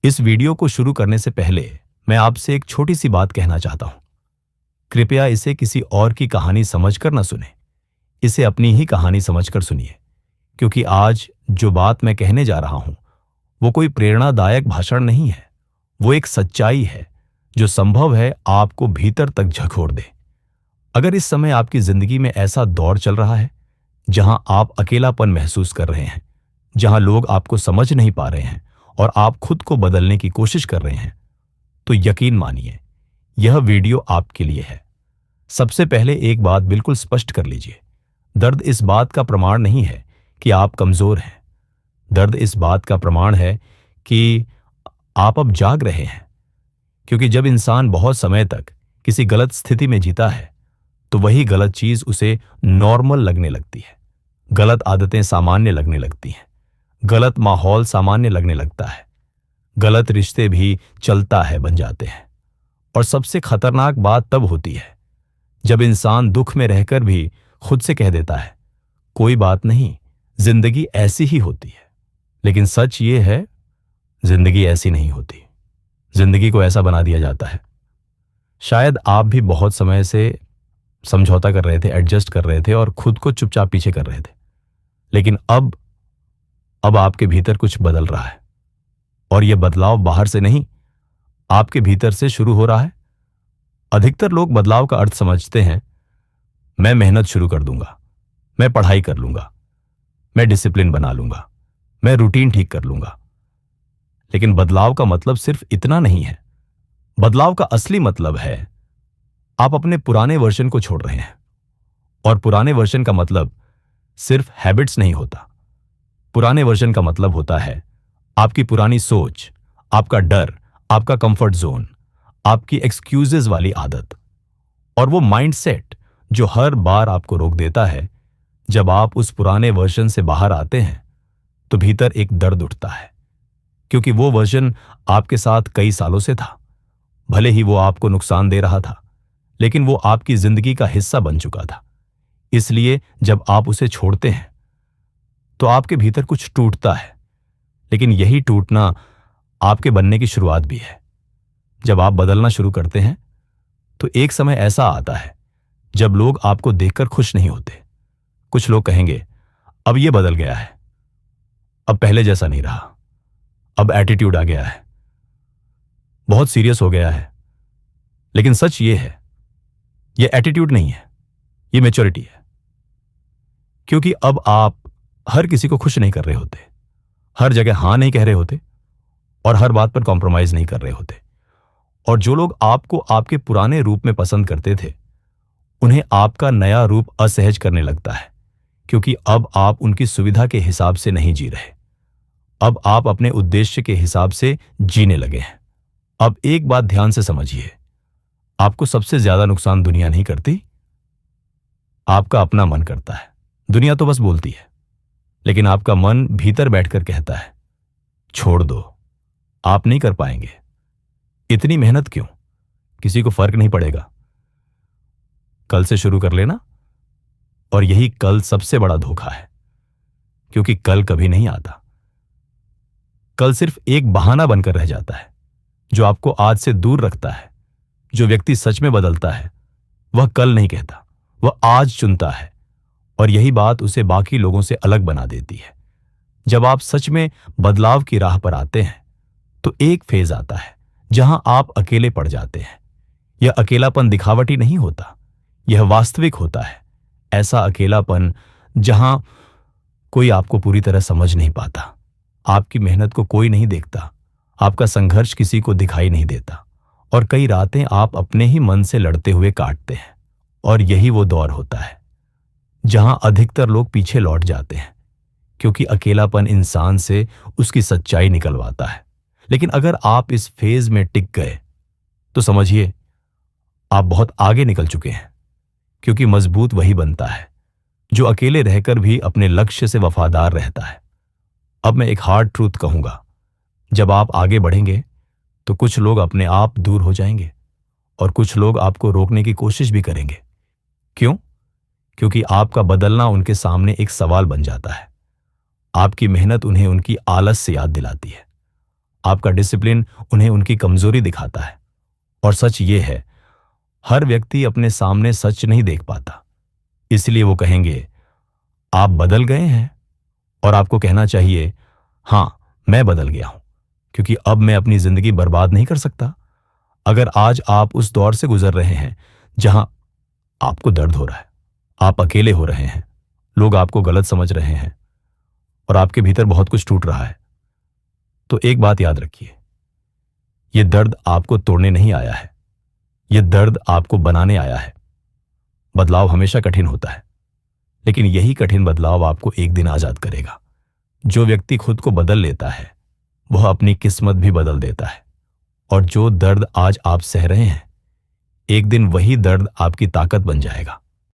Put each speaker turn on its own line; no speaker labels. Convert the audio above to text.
इस वीडियो को शुरू करने से पहले मैं आपसे एक छोटी सी बात कहना चाहता हूं। कृपया इसे किसी और की कहानी समझकर न सुने, इसे अपनी ही कहानी समझकर सुनिए, क्योंकि आज जो बात मैं कहने जा रहा हूं वो कोई प्रेरणादायक भाषण नहीं है। वो एक सच्चाई है जो संभव है आपको भीतर तक झकोर दे। अगर इस समय आपकी जिंदगी में ऐसा दौर चल रहा है जहां आप अकेलापन महसूस कर रहे हैं, जहां लोग आपको समझ नहीं पा रहे हैं और आप खुद को बदलने की कोशिश कर रहे हैं, तो यकीन मानिए यह वीडियो आपके लिए है। सबसे पहले एक बात बिल्कुल स्पष्ट कर लीजिए, दर्द इस बात का प्रमाण नहीं है कि आप कमजोर हैं। दर्द इस बात का प्रमाण है कि आप अब जाग रहे हैं। क्योंकि जब इंसान बहुत समय तक किसी गलत स्थिति में जीता है तो वही गलत चीज उसे नॉर्मल लगने लगती है। गलत आदतें सामान्य लगने लगती हैं, गलत माहौल सामान्य लगने लगता है, गलत रिश्ते भी चलता है बन जाते हैं। और सबसे खतरनाक बात तब होती है जब इंसान दुख में रहकर भी खुद से कह देता है, कोई बात नहीं, जिंदगी ऐसी ही होती है। लेकिन सच ये है, जिंदगी ऐसी नहीं होती। जिंदगी को ऐसा बना दिया जाता है। शायद आप भी बहुत समय से समझौता कर रहे थे, एडजस्ट कर रहे थे और खुद को चुपचाप पीछे कर रहे थे। लेकिन अब आपके भीतर कुछ बदल रहा है, और यह बदलाव बाहर से नहीं, आपके भीतर से शुरू हो रहा है। अधिकतर लोग बदलाव का अर्थ समझते हैं, मैं मेहनत शुरू कर दूंगा, मैं पढ़ाई कर लूंगा, मैं डिसिप्लिन बना लूंगा, मैं रूटीन ठीक कर लूंगा। लेकिन बदलाव का मतलब सिर्फ इतना नहीं है। बदलाव का असली मतलब है आप अपने पुराने वर्जन को छोड़ रहे हैं। और पुराने वर्जन का मतलब सिर्फ हैबिट्स नहीं होता। पुराने वर्जन का मतलब होता है आपकी पुरानी सोच, आपका डर, आपका कंफर्ट जोन, आपकी एक्सक्यूजेस वाली आदत, और वो माइंडसेट जो हर बार आपको रोक देता है। जब आप उस पुराने वर्जन से बाहर आते हैं तो भीतर एक दर्द उठता है, क्योंकि वो वर्जन आपके साथ कई सालों से था। भले ही वो आपको नुकसान दे रहा था, लेकिन वो आपकी जिंदगी का हिस्सा बन चुका था। इसलिए जब आप उसे छोड़ते हैं तो आपके भीतर कुछ टूटता है। लेकिन यही टूटना आपके बनने की शुरुआत भी है। जब आप बदलना शुरू करते हैं तो एक समय ऐसा आता है जब लोग आपको देखकर खुश नहीं होते। कुछ लोग कहेंगे, अब ये बदल गया है, अब पहले जैसा नहीं रहा, अब एटीट्यूड आ गया है, बहुत सीरियस हो गया है। लेकिन सच ये है, ये एटीट्यूड नहीं है, ये मैच्योरिटी है। क्योंकि अब आप हर किसी को खुश नहीं कर रहे होते, हर जगह हां नहीं कह रहे होते, और हर बात पर कॉम्प्रोमाइज नहीं कर रहे होते। और जो लोग आपको आपके पुराने रूप में पसंद करते थे, उन्हें आपका नया रूप असहज करने लगता है, क्योंकि अब आप उनकी सुविधा के हिसाब से नहीं जी रहे। अब आप अपने उद्देश्य के हिसाब से जीने लगे हैं। अब एक बात ध्यान से समझिए, आपको सबसे ज्यादा नुकसान दुनिया नहीं करती, आपका अपना मन करता है। दुनिया तो बस बोलती है, लेकिन आपका मन भीतर बैठकर कहता है, छोड़ दो, आप नहीं कर पाएंगे, इतनी मेहनत क्यों, किसी को फर्क नहीं पड़ेगा, कल से शुरू कर लेना। और यही कल सबसे बड़ा धोखा है, क्योंकि कल कभी नहीं आता। कल सिर्फ एक बहाना बनकर रह जाता है जो आपको आज से दूर रखता है। जो व्यक्ति सच में बदलता है वह कल नहीं कहता, वह आज चुनता है। और यही बात उसे बाकी लोगों से अलग बना देती है। जब आप सच में बदलाव की राह पर आते हैं तो एक फेज आता है जहां आप अकेले पड़ जाते हैं। यह अकेलापन दिखावटी नहीं होता, यह वास्तविक होता है। ऐसा अकेलापन जहां कोई आपको पूरी तरह समझ नहीं पाता, आपकी मेहनत को कोई नहीं देखता, आपका संघर्ष किसी को दिखाई नहीं देता, और कई रातें आप अपने ही मन से लड़ते हुए काटते हैं। और यही वो दौर होता है जहां अधिकतर लोग पीछे लौट जाते हैं, क्योंकि अकेलापन इंसान से उसकी सच्चाई निकलवाता है। लेकिन अगर आप इस फेज में टिक गए तो समझिए आप बहुत आगे निकल चुके हैं, क्योंकि मजबूत वही बनता है जो अकेले रहकर भी अपने लक्ष्य से वफादार रहता है। अब मैं एक हार्ड ट्रूथ कहूंगा, जब आप आगे बढ़ेंगे तो कुछ लोग अपने आप दूर हो जाएंगे, और कुछ लोग आपको रोकने की कोशिश भी करेंगे। क्यों? क्योंकि आपका बदलना उनके सामने एक सवाल बन जाता है। आपकी मेहनत उन्हें उनकी आलस से याद दिलाती है। आपका डिसिप्लिन उन्हें उनकी कमजोरी दिखाता है। और सच ये है, हर व्यक्ति अपने सामने सच नहीं देख पाता, इसलिए वो कहेंगे आप बदल गए हैं। और आपको कहना चाहिए हां, मैं बदल गया हूं, क्योंकि अब मैं अपनी जिंदगी बर्बाद नहीं कर सकता। अगर आज आप उस दौर से गुजर रहे हैं जहां आपको दर्द हो रहा है, आप अकेले हो रहे हैं, लोग आपको गलत समझ रहे हैं और आपके भीतर बहुत कुछ टूट रहा है, तो एक बात याद रखिए, यह दर्द आपको तोड़ने नहीं आया है, यह दर्द आपको बनाने आया है। बदलाव हमेशा कठिन होता है, लेकिन यही कठिन बदलाव आपको एक दिन आजाद करेगा। जो व्यक्ति खुद को बदल लेता है वह अपनी किस्मत भी बदल देता है। और जो दर्द आज आप सह रहे हैं, एक दिन वही दर्द आपकी ताकत बन जाएगा।